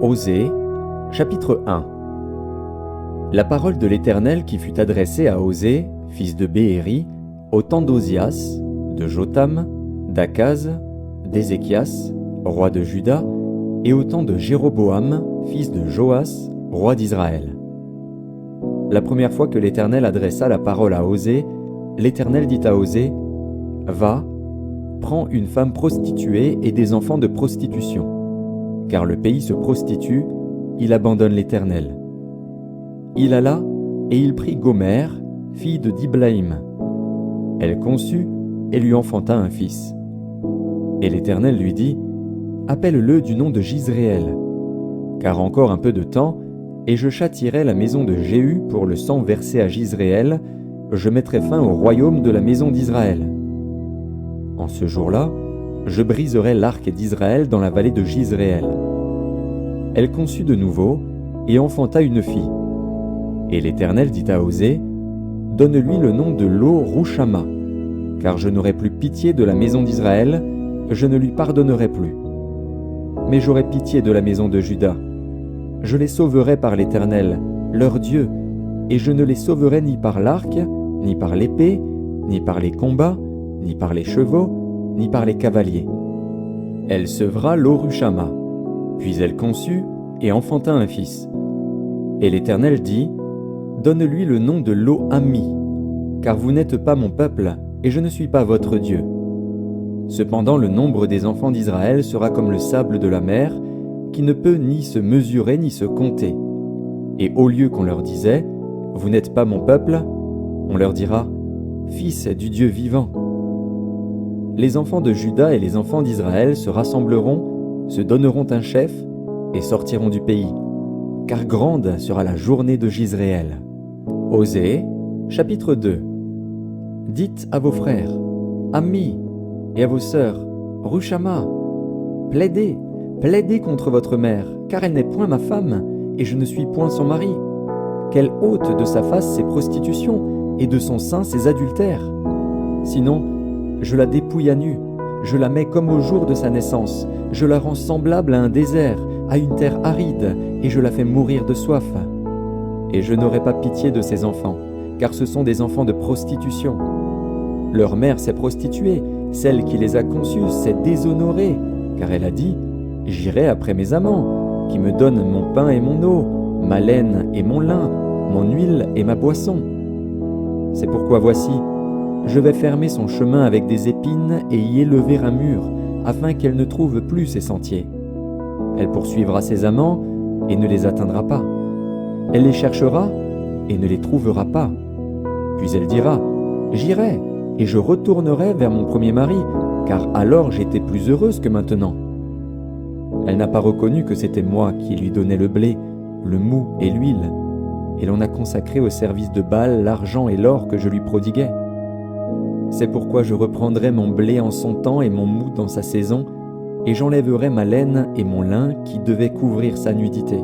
Osée, chapitre 1. La parole de l'Éternel qui fut adressée à Osée, fils de Béhéri, au temps d'Ozias, de Jotham, d'Akaz, d'Ézéchias, roi de Juda, et au temps de Jéroboam, fils de Joas, roi d'Israël. La première fois que l'Éternel adressa la parole à Osée, l'Éternel dit à Osée, « Va, prends une femme prostituée et des enfants de prostitution, car le pays se prostitue, il abandonne l'Éternel. » Il alla et il prit Gomer, fille de Diblaïm. Elle conçut et lui enfanta un fils. Et l'Éternel lui dit, « Appelle-le du nom de Jizréel, car encore un peu de temps, et je châtierai la maison de Jéhu pour le sang versé à Jizréel, je mettrai fin au royaume de la maison d'Israël. En ce jour-là, je briserai l'arc d'Israël dans la vallée de Jizréel. » Elle conçut de nouveau et enfanta une fille. Et l'Éternel dit à Osée, « Donne-lui le nom de Lo-Rushama, car je n'aurai plus pitié de la maison d'Israël, je ne lui pardonnerai plus. Mais j'aurai pitié de la maison de Juda. Je les sauverai par l'Éternel, leur Dieu, et je ne les sauverai ni par l'arc, ni par l'épée, ni par les combats, ni par les chevaux, ni par les cavaliers. » Elle sevra Lo-Rushama, puis elle conçut et enfanta un fils. Et l'Éternel dit, « Donne-lui le nom de Lo-Ami, car vous n'êtes pas mon peuple, et je ne suis pas votre Dieu. Cependant le nombre des enfants d'Israël sera comme le sable de la mer, qui ne peut ni se mesurer ni se compter. Et au lieu qu'on leur disait, « Vous n'êtes pas mon peuple », on leur dira, « Fils du Dieu vivant. » Les enfants de Juda et les enfants d'Israël se rassembleront, se donneront un chef, et sortiront du pays, car grande sera la journée de Jizréel. Osée, chapitre 2. Dites à vos frères, amis, et à vos sœurs, Rushama, plaidez, plaidez contre votre mère, car elle n'est point ma femme, et je ne suis point son mari. Qu'elle ôte de sa face ses prostitutions, et de son sein ses adultères. Sinon, je la dépouille à nu, je la mets comme au jour de sa naissance, je la rends semblable à un désert, à une terre aride, et je la fais mourir de soif. Et je n'aurai pas pitié de ses enfants, car ce sont des enfants de prostitution. Leur mère s'est prostituée, celle qui les a conçus s'est déshonorée, car elle a dit, « J'irai après mes amants, qui me donnent mon pain et mon eau, ma laine et mon lin, mon huile et ma boisson. » C'est pourquoi voici, je vais fermer son chemin avec des épines et y élever un mur, afin qu'elle ne trouve plus ses sentiers. Elle poursuivra ses amants et ne les atteindra pas. Elle les cherchera et ne les trouvera pas. Puis elle dira, « J'irai et je retournerai vers mon premier mari, car alors j'étais plus heureuse que maintenant. » Elle n'a pas reconnu que c'était moi qui lui donnais le blé, le mou et l'huile, et l'on a consacré au service de Baal l'argent et l'or que je lui prodiguais. C'est pourquoi je reprendrai mon blé en son temps et mon mou dans sa saison, et j'enlèverai ma laine et mon lin qui devaient couvrir sa nudité.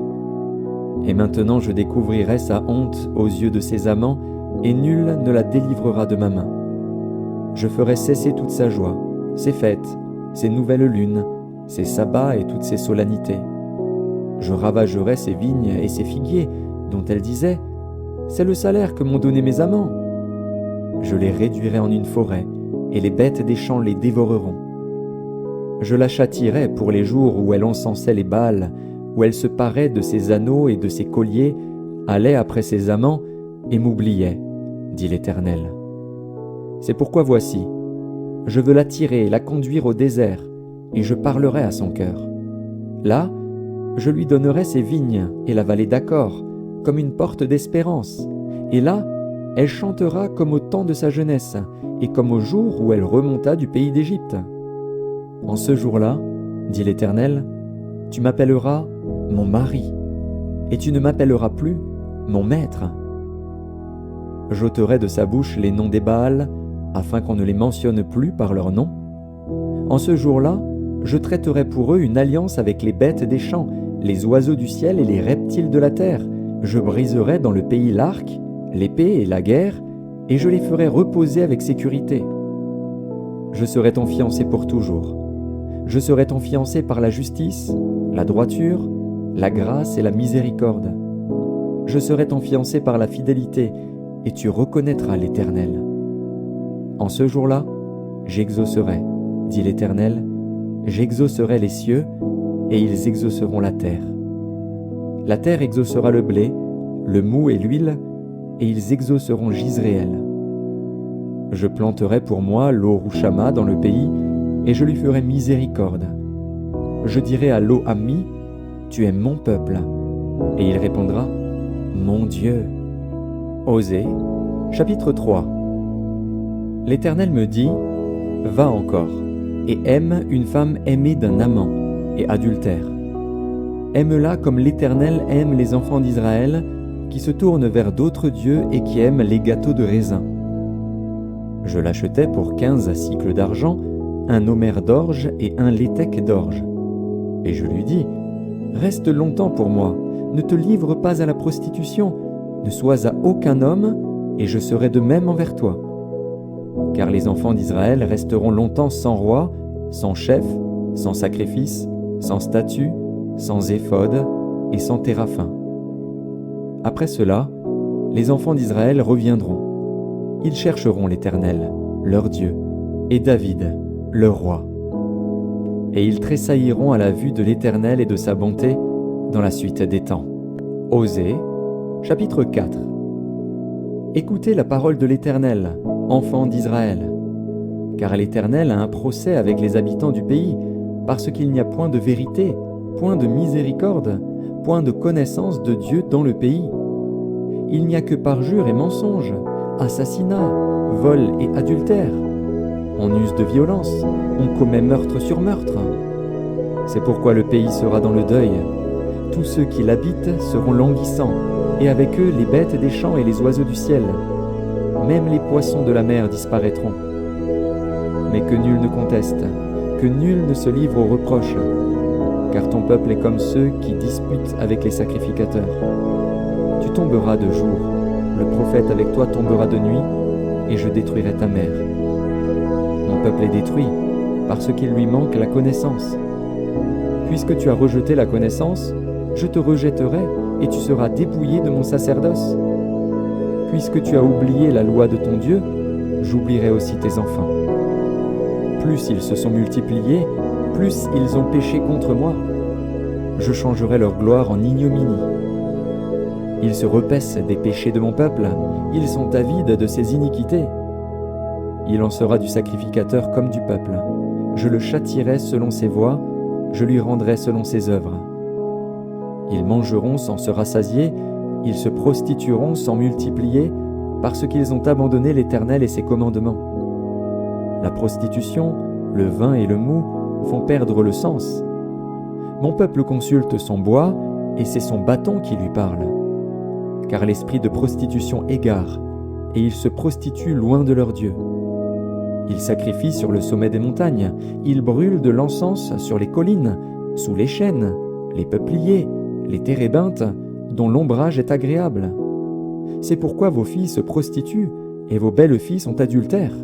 Et maintenant je découvrirai sa honte aux yeux de ses amants, et nul ne la délivrera de ma main. Je ferai cesser toute sa joie, ses fêtes, ses nouvelles lunes, ses sabbats et toutes ses solennités. Je ravagerai ses vignes et ses figuiers, dont elle disait, « C'est le salaire que m'ont donné mes amants. » Je les réduirai en une forêt, et les bêtes des champs les dévoreront. Je la châtierai pour les jours où elle encensait les Baals, où elle se parait de ses anneaux et de ses colliers, allait après ses amants et m'oubliait, dit l'Éternel. C'est pourquoi voici, je veux l'attirer et la conduire au désert, et je parlerai à son cœur. Là, je lui donnerai ses vignes et la vallée d'Accor, comme une porte d'espérance, et là, elle chantera comme au temps de sa jeunesse, et comme au jour où elle remonta du pays d'Égypte. En ce jour-là, dit l'Éternel, tu m'appelleras mon mari, et tu ne m'appelleras plus mon maître. J'ôterai de sa bouche les noms des Baals, afin qu'on ne les mentionne plus par leur nom. En ce jour-là, je traiterai pour eux une alliance avec les bêtes des champs, les oiseaux du ciel et les reptiles de la terre. Je briserai dans le pays l'arc, l'épée et la guerre, et je les ferai reposer avec sécurité. Je serai ton fiancé pour toujours. Je serai ton fiancé par la justice, la droiture, la grâce et la miséricorde. Je serai ton fiancé par la fidélité, et tu reconnaîtras l'Éternel. En ce jour-là, j'exaucerai, dit l'Éternel, j'exaucerai les cieux, et ils exauceront la terre. La terre exaucera le blé, le mou et l'huile, et ils exauceront Jizréel. Je planterai pour moi l'eau Rouchama dans le pays, et je lui ferai miséricorde. Je dirai à l'eau Ammi, tu es mon peuple, et il répondra, mon Dieu. Osée, chapitre 3. L'Éternel me dit, va encore, et aime une femme aimée d'un amant et adultère. Aime-la comme l'Éternel aime les enfants d'Israël, qui se tournent vers d'autres dieux et qui aiment les gâteaux de raisin. Je l'achetai pour 15 cycles d'argent, un homère d'orge et un léthec d'orge. Et je lui dis, reste longtemps pour moi, ne te livre pas à la prostitution, ne sois à aucun homme, et je serai de même envers toi. Car les enfants d'Israël resteront longtemps sans roi, sans chef, sans sacrifice, sans statut, sans éphod et sans téraphim. Après cela, les enfants d'Israël reviendront. Ils chercheront l'Éternel, leur Dieu, et David, leur roi. Et ils tressailliront à la vue de l'Éternel et de sa bonté dans la suite des temps. Osée, chapitre 4. Écoutez la parole de l'Éternel, enfants d'Israël. Car l'Éternel a un procès avec les habitants du pays, parce qu'il n'y a point de vérité, point de miséricorde, point de connaissance de Dieu dans le pays. Il n'y a que parjure et mensonge, assassinat, vol et adultère. On use de violence, on commet meurtre sur meurtre. C'est pourquoi le pays sera dans le deuil. Tous ceux qui l'habitent seront languissants, et avec eux les bêtes des champs et les oiseaux du ciel. Même les poissons de la mer disparaîtront. Mais que nul ne conteste, que nul ne se livre aux reproches, car ton peuple est comme ceux qui disputent avec les sacrificateurs. Tu tomberas de jour, le prophète avec toi tombera de nuit, et je détruirai ta mère. Mon peuple est détruit, parce qu'il lui manque la connaissance. Puisque tu as rejeté la connaissance, je te rejetterai, et tu seras dépouillé de mon sacerdoce. Puisque tu as oublié la loi de ton Dieu, j'oublierai aussi tes enfants. Plus ils se sont multipliés, plus ils ont péché contre moi. Je changerai leur gloire en ignominie. Ils se repaissent des péchés de mon peuple, ils sont avides de ses iniquités. Il en sera du sacrificateur comme du peuple. Je le châtierai selon ses voies, je lui rendrai selon ses œuvres. Ils mangeront sans se rassasier, ils se prostitueront sans multiplier, parce qu'ils ont abandonné l'Éternel et ses commandements. La prostitution, le vin et le mou font perdre le sens. Mon peuple consulte son bois, et c'est son bâton qui lui parle. Car l'esprit de prostitution égare, et ils se prostituent loin de leur Dieu. Ils sacrifient sur le sommet des montagnes, ils brûlent de l'encens sur les collines, sous les chênes, les peupliers, les térébinthes, dont l'ombrage est agréable. C'est pourquoi vos filles se prostituent, et vos belles filles sont adultères.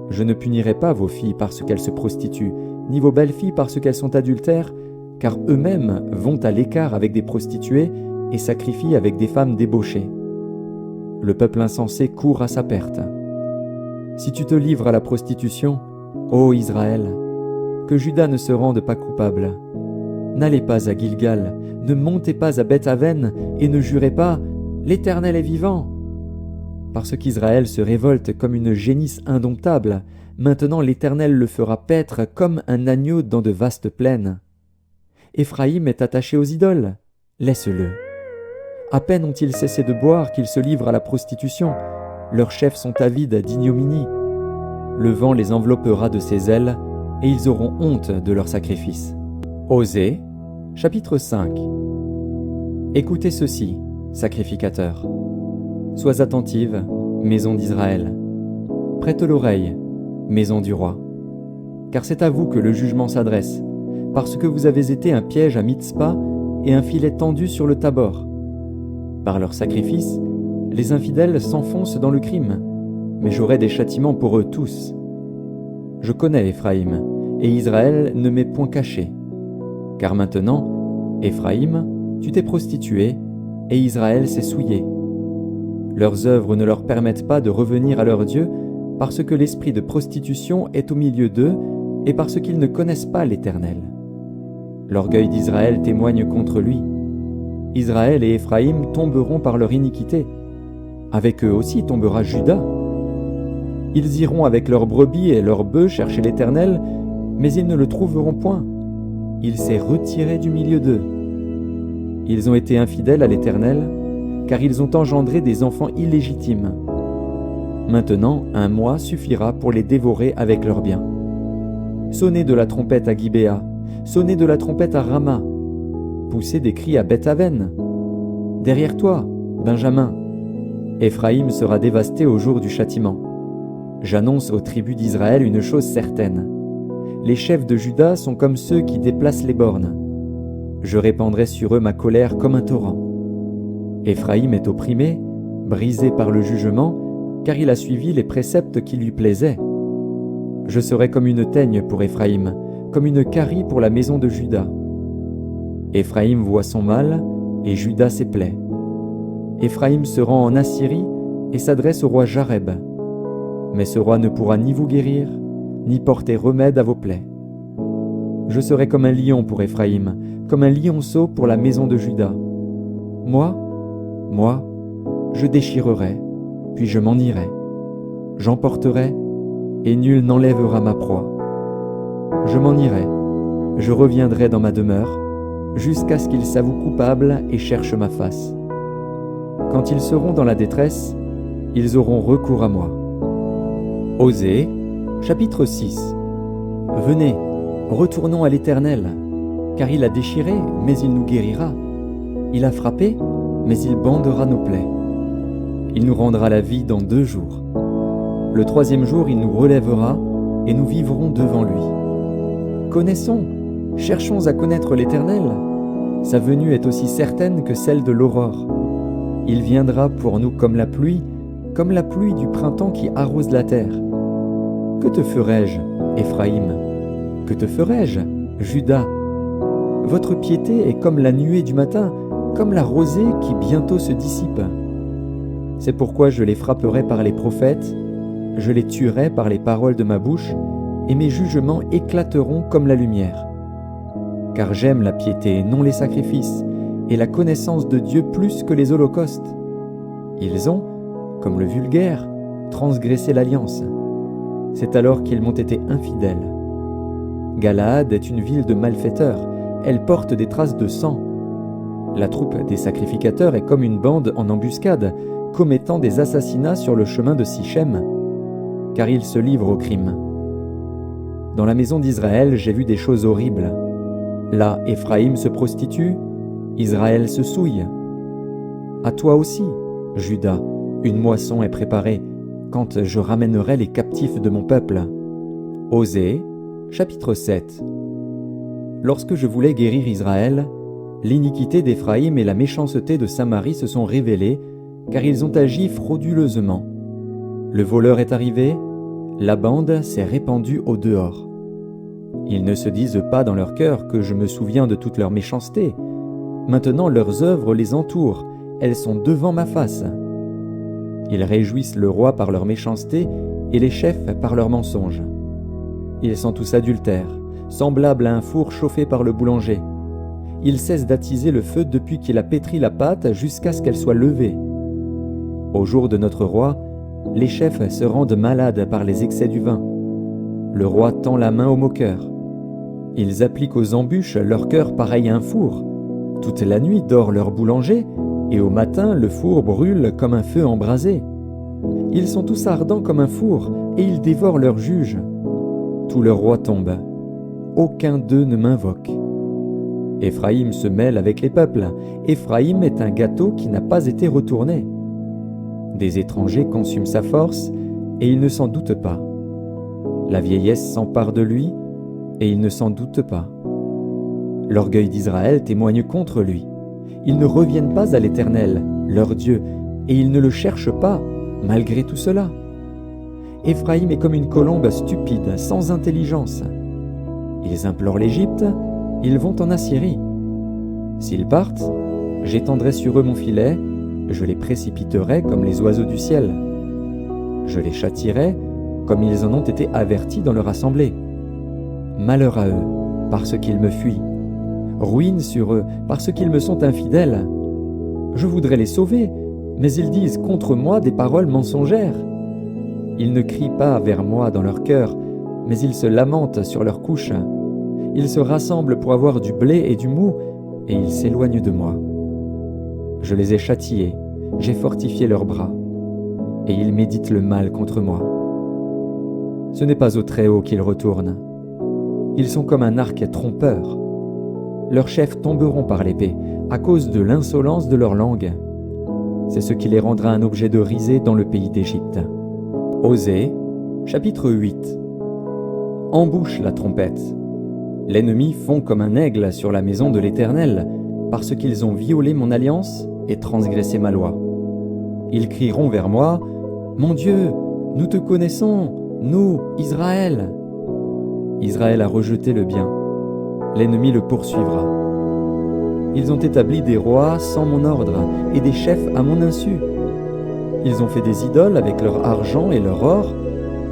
Je ne punirai pas vos filles parce qu'elles se prostituent, ni vos belles filles parce qu'elles sont adultères, car eux-mêmes vont à l'écart avec des prostituées et sacrifient avec des femmes débauchées. Le peuple insensé court à sa perte. Si tu te livres à la prostitution, ô Israël, que Juda ne se rende pas coupable. N'allez pas à Gilgal, ne montez pas à Beth-Aven et ne jurez pas « L'Éternel est vivant !» Parce qu'Israël se révolte comme une génisse indomptable, maintenant l'Éternel le fera paître comme un agneau dans de vastes plaines. Éphraïm est attaché aux idoles, laisse-le. À peine ont-ils cessé de boire qu'ils se livrent à la prostitution, leurs chefs sont avides d'ignominie. Le vent les enveloppera de ses ailes, et ils auront honte de leurs sacrifices. Osée, chapitre 5. Écoutez ceci, sacrificateurs. Sois attentive, maison d'Israël. Prête l'oreille, maison du roi. Car c'est à vous que le jugement s'adresse, parce que vous avez été un piège à Mitzpa et un filet tendu sur le Tabor. Par leurs sacrifices, les infidèles s'enfoncent dans le crime, mais j'aurai des châtiments pour eux tous. Je connais Éphraïm, et Israël ne m'est point caché. Car maintenant, Éphraïm, tu t'es prostitué, et Israël s'est souillé. Leurs œuvres ne leur permettent pas de revenir à leur Dieu, parce que l'esprit de prostitution est au milieu d'eux, et parce qu'ils ne connaissent pas l'Éternel. L'orgueil d'Israël témoigne contre lui. Israël et Éphraïm tomberont par leur iniquité. Avec eux aussi tombera Juda. Ils iront avec leurs brebis et leurs bœufs chercher l'Éternel, mais ils ne le trouveront point. Il s'est retiré du milieu d'eux. Ils ont été infidèles à l'Éternel, car ils ont engendré des enfants illégitimes. Maintenant, un mois suffira pour les dévorer avec leurs biens. Sonnez de la trompette à Gibéa, sonnez de la trompette à Rama, poussez des cris à Beth-Aven. Derrière toi, Benjamin, Éphraïm sera dévasté au jour du châtiment. J'annonce aux tribus d'Israël une chose certaine. Les chefs de Juda sont comme ceux qui déplacent les bornes. Je répandrai sur eux ma colère comme un torrent. Éphraïm est opprimé, brisé par le jugement, car il a suivi les préceptes qui lui plaisaient. Je serai comme une teigne pour Éphraïm, comme une carie pour la maison de Juda. Éphraïm voit son mal, et Juda ses plaies. Éphraïm se rend en Assyrie et s'adresse au roi Jareb. Mais ce roi ne pourra ni vous guérir, ni porter remède à vos plaies. Je serai comme un lion pour Éphraïm, comme un lionceau pour la maison de Juda. Moi, je déchirerai, puis je m'en irai. J'emporterai, et nul n'enlèvera ma proie. Je m'en irai, je reviendrai dans ma demeure, jusqu'à ce qu'ils s'avouent coupables et cherchent ma face. Quand ils seront dans la détresse, ils auront recours à moi. Osée, chapitre 6. Venez, retournons à l'Éternel, car il a déchiré, mais il nous guérira. Il a frappé, mais il bandera nos plaies. Il nous rendra la vie dans 2 jours. Le 3e jour, il nous relèvera, et nous vivrons devant lui. Connaissons, cherchons à connaître l'Éternel. Sa venue est aussi certaine que celle de l'aurore. Il viendra pour nous comme la pluie du printemps qui arrose la terre. Que te ferai-je, Éphraïm? Que te ferai-je, Juda? Votre piété est comme la nuée du matin, comme la rosée qui bientôt se dissipe. C'est pourquoi je les frapperai par les prophètes, je les tuerai par les paroles de ma bouche, et mes jugements éclateront comme la lumière. Car j'aime la piété, non les sacrifices, et la connaissance de Dieu plus que les holocaustes. Ils ont, comme le vulgaire, transgressé l'alliance. C'est alors qu'ils m'ont été infidèles. Galaad est une ville de malfaiteurs, elle porte des traces de sang. La troupe des sacrificateurs est comme une bande en embuscade, commettant des assassinats sur le chemin de Sichem, car ils se livrent au crime. Dans la maison d'Israël, j'ai vu des choses horribles. Là, Éphraïm se prostitue, Israël se souille. À toi aussi, Juda, une moisson est préparée, quand je ramènerai les captifs de mon peuple. Osée, chapitre 7. Lorsque je voulais guérir Israël, l'iniquité d'Éphraïm et la méchanceté de Samarie se sont révélées, car ils ont agi frauduleusement. Le voleur est arrivé, la bande s'est répandue au dehors. Ils ne se disent pas dans leur cœur que je me souviens de toute leur méchanceté. Maintenant leurs œuvres les entourent, elles sont devant ma face. Ils réjouissent le roi par leur méchanceté et les chefs par leurs mensonges. Ils sont tous adultères, semblables à un four chauffé par le boulanger. Il cesse d'attiser le feu depuis qu'il a pétri la pâte jusqu'à ce qu'elle soit levée. Au jour de notre roi, les chefs se rendent malades par les excès du vin. Le roi tend la main aux moqueurs. Ils appliquent aux embûches leur cœur pareil à un four. Toute la nuit dort leur boulanger, et au matin le four brûle comme un feu embrasé. Ils sont tous ardents comme un four, et ils dévorent leurs juges. Tous leurs rois tombent. Aucun d'eux ne m'invoque. Éphraïm se mêle avec les peuples. Éphraïm est un gâteau qui n'a pas été retourné. Des étrangers consument sa force, et il ne s'en doute pas. La vieillesse s'empare de lui, et il ne s'en doute pas. L'orgueil d'Israël témoigne contre lui. Ils ne reviennent pas à l'Éternel, leur Dieu, et ils ne le cherchent pas, malgré tout cela. Éphraïm est comme une colombe stupide, sans intelligence. Ils implorent l'Égypte, ils vont en Assyrie. S'ils partent, j'étendrai sur eux mon filet, je les précipiterai comme les oiseaux du ciel. Je les châtierai comme ils en ont été avertis dans leur assemblée. Malheur à eux, parce qu'ils me fuient. Ruine sur eux, parce qu'ils me sont infidèles. Je voudrais les sauver, mais ils disent contre moi des paroles mensongères. Ils ne crient pas vers moi dans leur cœur, mais ils se lamentent sur leurs couches. Ils se rassemblent pour avoir du blé et du mou, et ils s'éloignent de moi. Je les ai châtiés, j'ai fortifié leurs bras, et ils méditent le mal contre moi. Ce n'est pas au Très-Haut qu'ils retournent. Ils sont comme un arc trompeur. Leurs chefs tomberont par l'épée, à cause de l'insolence de leur langue. C'est ce qui les rendra un objet de risée dans le pays d'Égypte. Osée, chapitre 8. Embouche la trompette. L'ennemi fond comme un aigle sur la maison de l'Éternel, parce qu'ils ont violé mon alliance et transgressé ma loi. Ils crieront vers moi, « Mon Dieu, nous te connaissons, nous, Israël !» Israël a rejeté le bien. L'ennemi le poursuivra. Ils ont établi des rois sans mon ordre et des chefs à mon insu. Ils ont fait des idoles avec leur argent et leur or.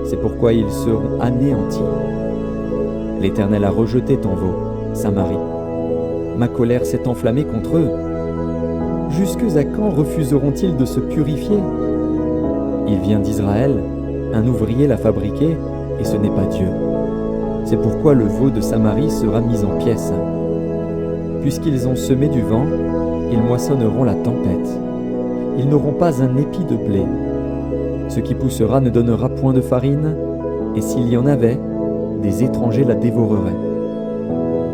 C'est pourquoi ils seront anéantis. L'Éternel a rejeté ton veau, Samarie. Ma colère s'est enflammée contre eux. Jusque à quand refuseront-ils de se purifier? Il vient d'Israël, un ouvrier l'a fabriqué, et ce n'est pas Dieu. C'est pourquoi le veau de Samarie sera mis en pièces. Puisqu'ils ont semé du vent, ils moissonneront la tempête. Ils n'auront pas un épi de blé. Ce qui poussera ne donnera point de farine, et s'il y en avait, des étrangers la dévoreraient.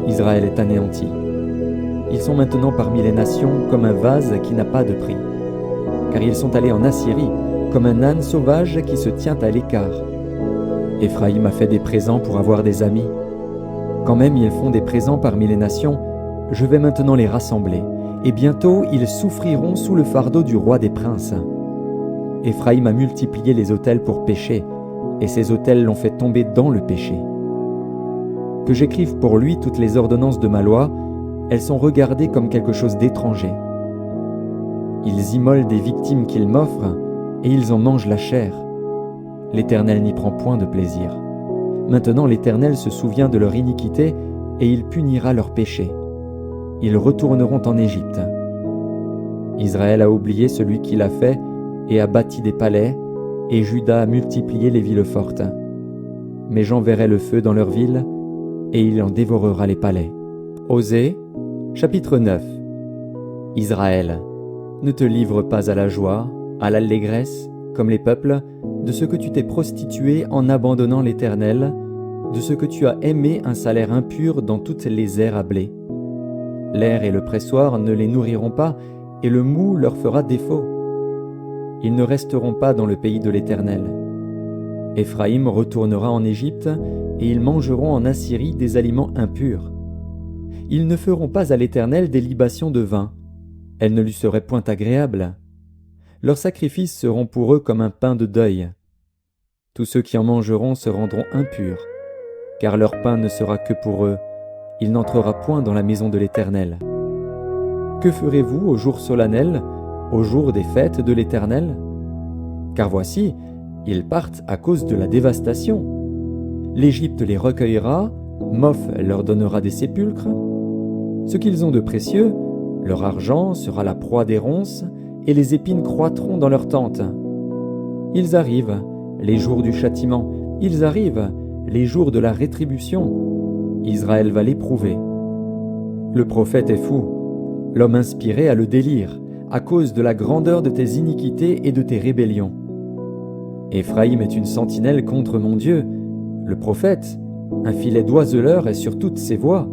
Israël est anéanti. Ils sont maintenant parmi les nations comme un vase qui n'a pas de prix. Car ils sont allés en Assyrie, comme un âne sauvage qui se tient à l'écart. Éphraïm a fait des présents pour avoir des amis. Quand même ils font des présents parmi les nations, je vais maintenant les rassembler, et bientôt ils souffriront sous le fardeau du roi des princes. Éphraïm a multiplié les autels pour pécher, et ces autels l'ont fait tomber dans le péché. Que j'écrive pour lui toutes les ordonnances de ma loi, elles sont regardées comme quelque chose d'étranger. Ils immolent des victimes qu'ils m'offrent, et ils en mangent la chair. L'Éternel n'y prend point de plaisir. Maintenant l'Éternel se souvient de leur iniquité, et il punira leur péché. Ils retourneront en Égypte. Israël a oublié celui qui l'a fait, et a bâti des palais, et Juda a multiplié les villes fortes. Mais j'enverrai le feu dans leurs villes, et il en dévorera les palais. Osée, chapitre 9. Israël, ne te livre pas à la joie, à l'allégresse, comme les peuples, de ce que tu t'es prostitué en abandonnant l'Éternel, de ce que tu as aimé un salaire impur dans toutes les aires à blé. L'air et le pressoir ne les nourriront pas, et le mou leur fera défaut. Ils ne resteront pas dans le pays de l'Éternel. Éphraïm retournera en Égypte, et ils mangeront en Assyrie des aliments impurs. Ils ne feront pas à l'Éternel des libations de vin. Elles ne lui seraient point agréables. Leurs sacrifices seront pour eux comme un pain de deuil. Tous ceux qui en mangeront se rendront impurs, car leur pain ne sera que pour eux. Il n'entrera point dans la maison de l'Éternel. Que ferez-vous au jour solennel, au jour des fêtes de l'Éternel? Car voici, ils partent à cause de la dévastation. L'Égypte les recueillera, Moph leur donnera des sépulcres. Ce qu'ils ont de précieux, leur argent sera la proie des ronces, et les épines croîtront dans leurs tentes. Ils arrivent, les jours du châtiment, ils arrivent, les jours de la rétribution. Israël va l'éprouver. Le prophète est fou, l'homme inspiré a le délire, à cause de la grandeur de tes iniquités et de tes rébellions. Éphraïm est une sentinelle contre mon Dieu, le prophète, un filet d'oiseleur est sur toutes ses voies,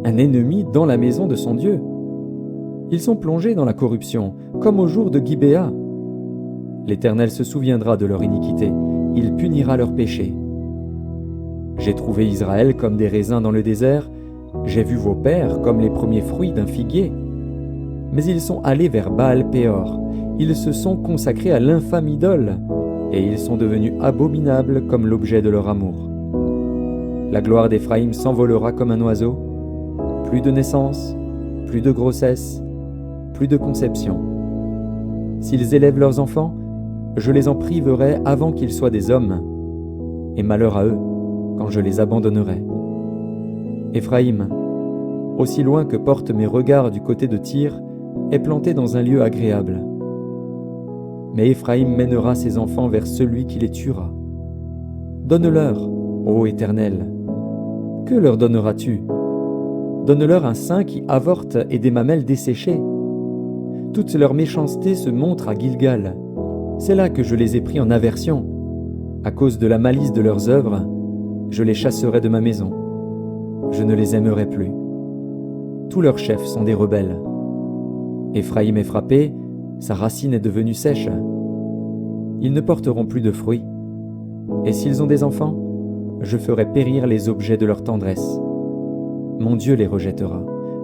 un ennemi dans la maison de son Dieu. Ils sont plongés dans la corruption, comme au jour de Gibéa. L'Éternel se souviendra de leur iniquité, il punira leur péché. J'ai trouvé Israël comme des raisins dans le désert, j'ai vu vos pères comme les premiers fruits d'un figuier. Mais ils sont allés vers Baal-Péor, ils se sont consacrés à l'infâme idole, et ils sont devenus abominables comme l'objet de leur amour. La gloire d'Éphraïm s'envolera comme un oiseau, plus de naissance, plus de grossesse, plus de conception. S'ils élèvent leurs enfants, je les en priverai avant qu'ils soient des hommes, et malheur à eux quand je les abandonnerai. Éphraïm, aussi loin que portent mes regards du côté de Tyr, est planté dans un lieu agréable. Mais Éphraïm mènera ses enfants vers celui qui les tuera. Donne-leur, ô Éternel. Que leur donneras-tu? Donne-leur un sein qui avorte et des mamelles desséchées. Toute leur méchanceté se montre à Gilgal. C'est là que je les ai pris en aversion. À cause de la malice de leurs œuvres, je les chasserai de ma maison. Je ne les aimerai plus. Tous leurs chefs sont des rebelles. Éphraïm est frappé, sa racine est devenue sèche. Ils ne porteront plus de fruits. Et s'ils ont des enfants, je ferai périr les objets de leur tendresse. Mon Dieu les rejettera,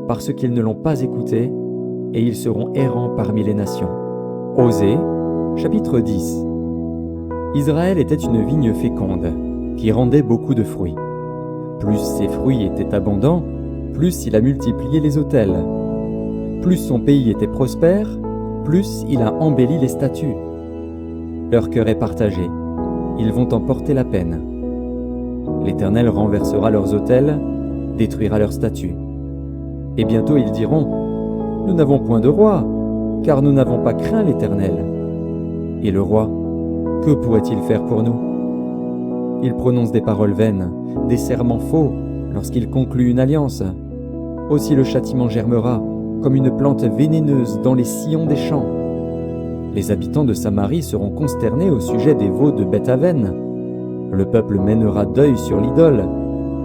parce qu'ils ne l'ont pas écouté, et ils seront errants parmi les nations. Osée, chapitre 10. Israël était une vigne féconde, qui rendait beaucoup de fruits. Plus ses fruits étaient abondants, plus il a multiplié les autels. Plus son pays était prospère, plus il a embelli les statues. Leur cœur est partagé, ils vont en porter la peine. L'Éternel renversera leurs autels, détruira leurs statues. Et bientôt ils diront, « Nous n'avons point de roi, car nous n'avons pas craint l'Éternel. » Et le roi, que pourrait-il faire pour nous? Il prononce des paroles vaines, des serments faux, lorsqu'il conclut une alliance. Aussi le châtiment germera, comme une plante vénéneuse dans les sillons des champs. Les habitants de Samarie seront consternés au sujet des veaux de Beth-Aven. Le peuple mènera deuil sur l'idole,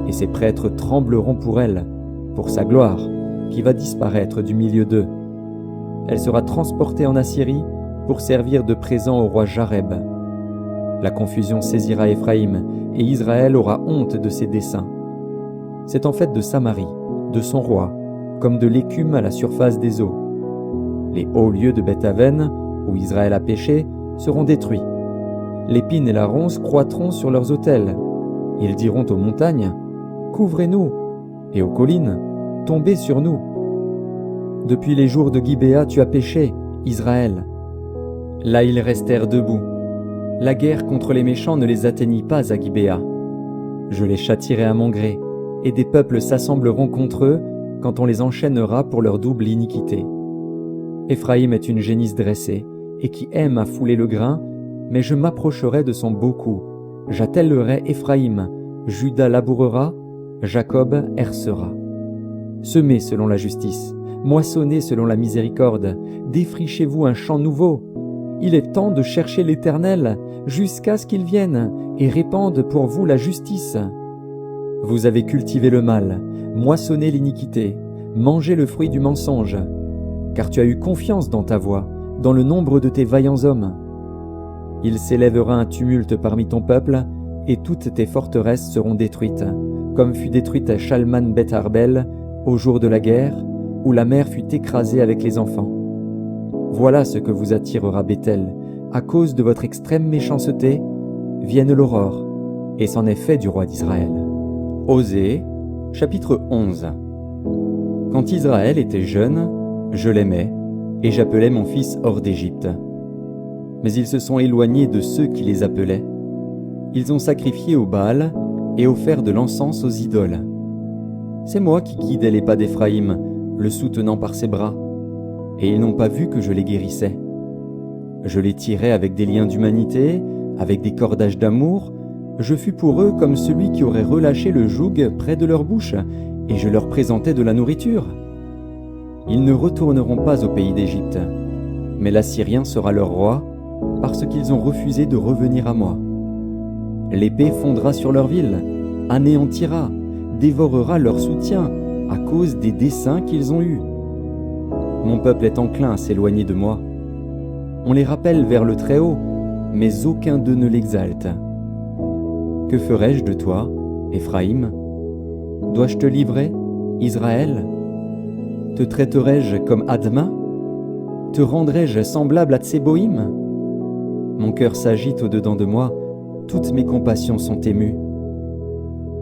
et ses prêtres trembleront pour elle, pour sa gloire, qui va disparaître du milieu d'eux. Elle sera transportée en Assyrie pour servir de présent au roi Jareb. La confusion saisira Éphraïm, et Israël aura honte de ses desseins. C'est en fait de Samarie, de son roi, comme de l'écume à la surface des eaux. Les hauts lieux de Beth-Aven, où Israël a péché, seront détruits. L'épine et la ronce croîtront sur leurs autels. Ils diront aux montagnes, « Couvrez-nous » et aux collines, « Tombez sur nous » Depuis les jours de Gibéa, tu as péché, Israël. Là ils restèrent debout. La guerre contre les méchants ne les atteignit pas à Gibéa. Je les châtierai à mon gré, et des peuples s'assembleront contre eux quand on les enchaînera pour leur double iniquité. Éphraïm est une génisse dressée, et qui aime à fouler le grain, mais je m'approcherai de son beau cou. J'attellerai Éphraïm, Juda labourera, Jacob hercera. Semez selon la justice, moissonnez selon la miséricorde, défrichez-vous un champ nouveau. Il est temps de chercher l'Éternel, jusqu'à ce qu'il vienne, et répande pour vous la justice. Vous avez cultivé le mal, moissonné l'iniquité, mangé le fruit du mensonge, car tu as eu confiance dans ta voix, dans le nombre de tes vaillants hommes. Il s'élèvera un tumulte parmi ton peuple, et toutes tes forteresses seront détruites, comme fut détruite Shalman Beth Arbel au jour de la guerre, où la mer fut écrasée avec les enfants. Voilà ce que vous attirera Béthel, à cause de votre extrême méchanceté, vienne l'aurore, et c'en est fait du roi d'Israël. Osée, chapitre 11. Quand Israël était jeune, je l'aimais, et j'appelais mon fils hors d'Égypte. Mais ils se sont éloignés de ceux qui les appelaient. Ils ont sacrifié au Baal et offert de l'encens aux idoles. C'est moi qui guidais les pas d'Éphraïm, le soutenant par ses bras, et ils n'ont pas vu que je les guérissais. Je les tirais avec des liens d'humanité, avec des cordages d'amour. Je fus pour eux comme celui qui aurait relâché le joug près de leur bouche, et je leur présentais de la nourriture. Ils ne retourneront pas au pays d'Égypte, mais l'Assyrien sera leur roi, parce qu'ils ont refusé de revenir à moi. L'épée fondra sur leur ville, anéantira, dévorera leur soutien à cause des desseins qu'ils ont eus. Mon peuple est enclin à s'éloigner de moi. On les rappelle vers le Très-Haut, mais aucun d'eux ne l'exalte. Que ferai-je de toi, Éphraïm? Dois-je te livrer, Israël? Te traiterai-je comme Adma? Te rendrai-je semblable à Tseboïm? Mon cœur s'agite au-dedans de moi, toutes mes compassions sont émues.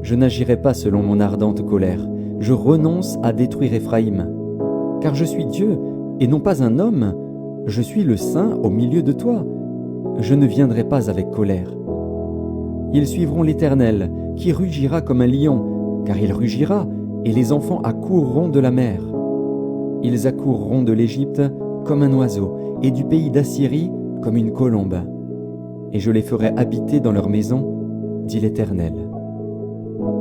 Je n'agirai pas selon mon ardente colère, je renonce à détruire Éphraïm. car je suis Dieu, et non pas un homme. Je suis le Saint au milieu de toi. Je ne viendrai pas avec colère. Ils suivront l'Éternel, qui rugira comme un lion, car il rugira, et les enfants accourront de la mer. Ils accourront de l'Égypte comme un oiseau, et du pays d'Assyrie comme une colombe. Et je les ferai habiter dans leur maison, dit l'Éternel.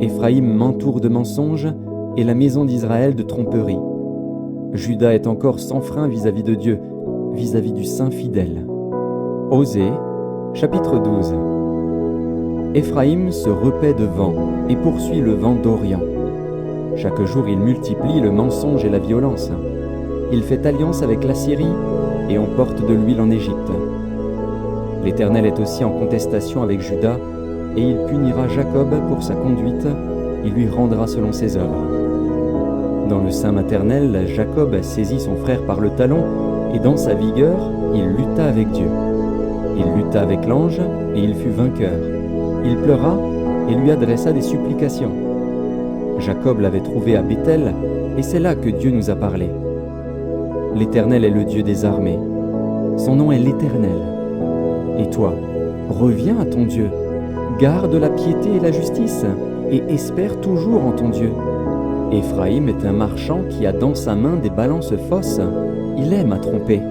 Éphraïm m'entoure de mensonges, et la maison d'Israël de tromperies. Juda est encore sans frein vis-à-vis de Dieu, vis-à-vis du Saint fidèle. Osée, chapitre 12. Éphraïm se repaît de vent et poursuit le vent d'Orient. Chaque jour il multiplie le mensonge et la violence. Il fait alliance avec la Syrie et on porte de l'huile en Égypte. L'Éternel est aussi en contestation avec Juda et il punira Jacob pour sa conduite, il lui rendra selon ses œuvres. Dans le sein maternel, Jacob saisit son frère par le talon et dans sa vigueur, il lutta avec Dieu. Il lutta avec l'ange et il fut vainqueur. Il pleura et lui adressa des supplications. Jacob l'avait trouvé à Béthel, et c'est là que Dieu nous a parlé. L'Éternel est le Dieu des armées. Son nom est l'Éternel. Et toi, reviens à ton Dieu. Garde la piété et la justice, et espère toujours en ton Dieu. Éphraïm est un marchand qui a dans sa main des balances fausses. Il aime à tromper.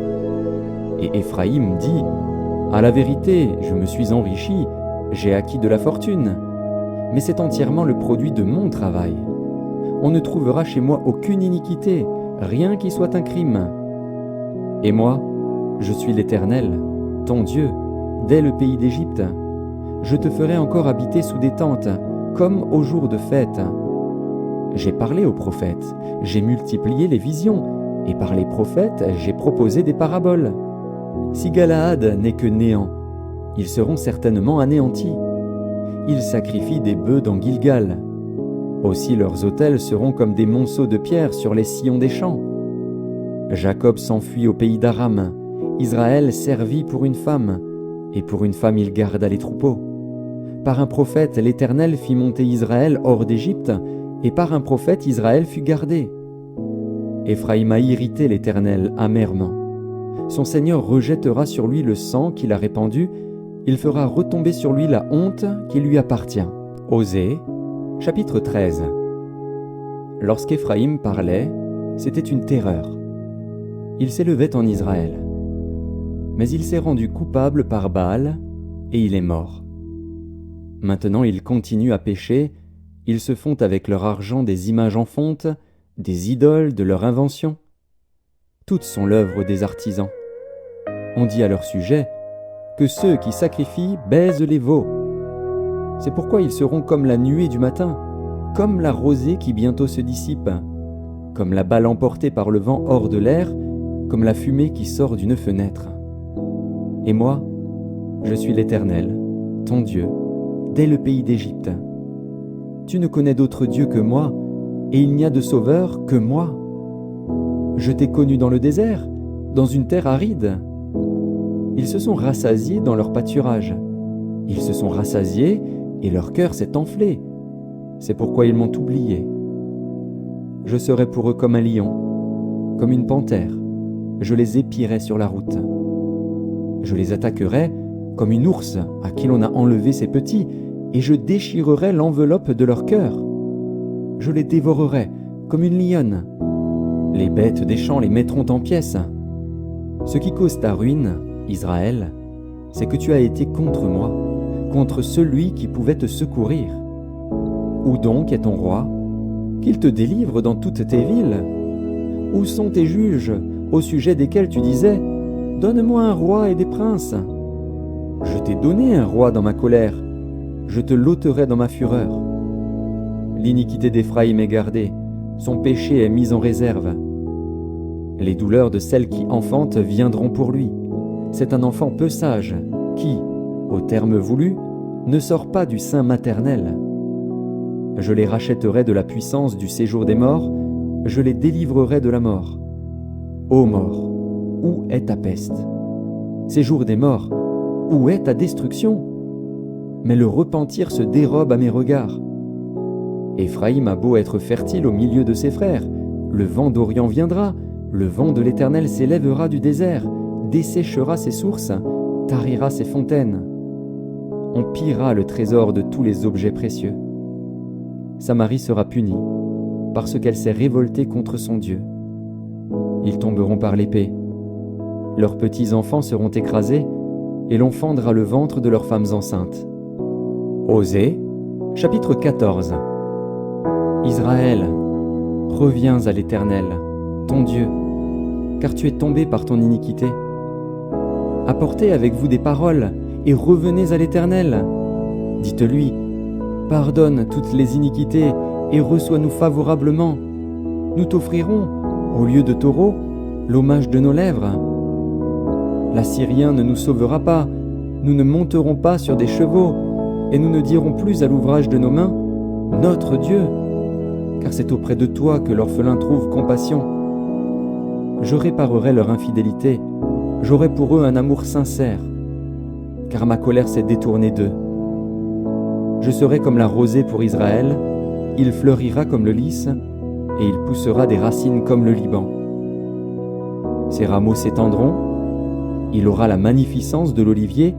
Et Éphraïm dit, « À la vérité, je me suis enrichi, j'ai acquis de la fortune. Mais c'est entièrement le produit de mon travail. On ne trouvera chez moi aucune iniquité, rien qui soit un crime. Et moi, je suis l'Éternel, ton Dieu, dès le pays d'Égypte. Je te ferai encore habiter sous des tentes, comme au jour de fête. J'ai parlé aux prophètes, j'ai multiplié les visions, et par les prophètes, j'ai proposé des paraboles. Si Galaad n'est que néant, ils seront certainement anéantis. Ils sacrifient des bœufs dans Gilgal. Aussi leurs autels seront comme des monceaux de pierre sur les sillons des champs. Jacob s'enfuit au pays d'Aram. Israël servit pour une femme, et pour une femme il garda les troupeaux. Par un prophète, l'Éternel fit monter Israël hors d'Égypte, et par un prophète Israël fut gardé. Éphraïm a irrité l'Éternel amèrement. Son Seigneur rejettera sur lui le sang qu'il a répandu, il fera retomber sur lui la honte qui lui appartient. Osée, chapitre 13. Lorsqu'Éphraïm parlait, c'était une terreur. Il s'élevait en Israël. Mais il s'est rendu coupable par Baal, et il est mort. Maintenant ils continuent à pécher, ils se font avec leur argent des images en fonte, des idoles de leur invention. Toutes sont l'œuvre des artisans. On dit à leur sujet que ceux qui sacrifient baisent les veaux. C'est pourquoi ils seront comme la nuée du matin, comme la rosée qui bientôt se dissipe, comme la balle emportée par le vent hors de l'air, comme la fumée qui sort d'une fenêtre. Et moi, je suis l'Éternel, ton Dieu, dès le pays d'Égypte. Tu ne connais d'autre Dieu que moi, et il n'y a de sauveur que moi. Je t'ai connu dans le désert, dans une terre aride. Ils se sont rassasiés dans leur pâturage. Ils se sont rassasiés et leur cœur s'est enflé. C'est pourquoi ils m'ont oublié. Je serai pour eux comme un lion, comme une panthère. Je les épierai sur la route. Je les attaquerai comme une ours à qui l'on a enlevé ses petits, et je déchirerai l'enveloppe de leur cœur. Je les dévorerai comme une lionne. Les bêtes des champs les mettront en pièces. Ce qui cause ta ruine, Israël, c'est que tu as été contre moi, contre celui qui pouvait te secourir. Où donc est ton roi? Qu'il te délivre dans toutes tes villes. Où sont tes juges, au sujet desquels tu disais « Donne-moi un roi et des princes ». Je t'ai donné un roi dans ma colère, je te l'ôterai dans ma fureur. L'iniquité d'Éphraïm est gardée, son péché est mis en réserve. Les douleurs de celle qui enfante viendront pour lui. C'est un enfant peu sage, qui, au terme voulu, ne sort pas du sein maternel. Je les rachèterai de la puissance du séjour des morts, je les délivrerai de la mort. Ô mort, où est ta peste? Séjour des morts, où est ta destruction? Mais le repentir se dérobe à mes regards. Éphraïm a beau être fertile au milieu de ses frères, le vent d'Orient viendra, Le vent de l'Éternel s'élèvera du désert, desséchera ses sources, tarira ses fontaines. On pillera le trésor de tous les objets précieux. Samarie sera punie, parce qu'elle s'est révoltée contre son Dieu. Ils tomberont par l'épée. Leurs petits-enfants seront écrasés, et l'on fendra le ventre de leurs femmes enceintes. Osée, chapitre 14. Israël, reviens à l'Éternel, ton Dieu, car tu es tombé par ton iniquité. Apportez avec vous des paroles, et revenez à l'Éternel. Dites-lui, pardonne toutes les iniquités, et reçois-nous favorablement. Nous t'offrirons, au lieu de taureaux, l'hommage de nos lèvres. L'Assyrien ne nous sauvera pas, nous ne monterons pas sur des chevaux, et nous ne dirons plus à l'ouvrage de nos mains, notre Dieu, car c'est auprès de toi que l'orphelin trouve compassion. Je réparerai leur infidélité, j'aurai pour eux un amour sincère, car ma colère s'est détournée d'eux. Je serai comme la rosée pour Israël, il fleurira comme le lys, et il poussera des racines comme le Liban. Ses rameaux s'étendront, il aura la magnificence de l'olivier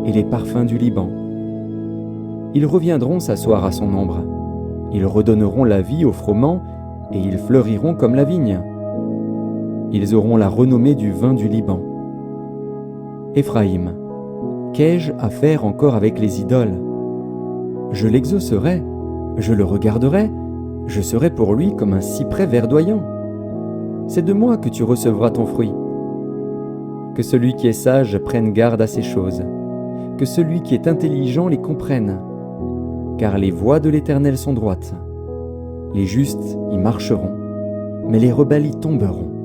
et les parfums du Liban. Ils reviendront s'asseoir à son ombre. Ils redonneront la vie aux froment et ils fleuriront comme la vigne. Ils auront la renommée du vin du Liban. Éphraïm, qu'ai-je à faire encore avec les idoles? Je l'exaucerai, je le regarderai, je serai pour lui comme un cyprès verdoyant. C'est de moi que tu recevras ton fruit. Que celui qui est sage prenne garde à ces choses, que celui qui est intelligent les comprenne, car les voies de l'Éternel sont droites. Les justes y marcheront, mais les rebelles y tomberont.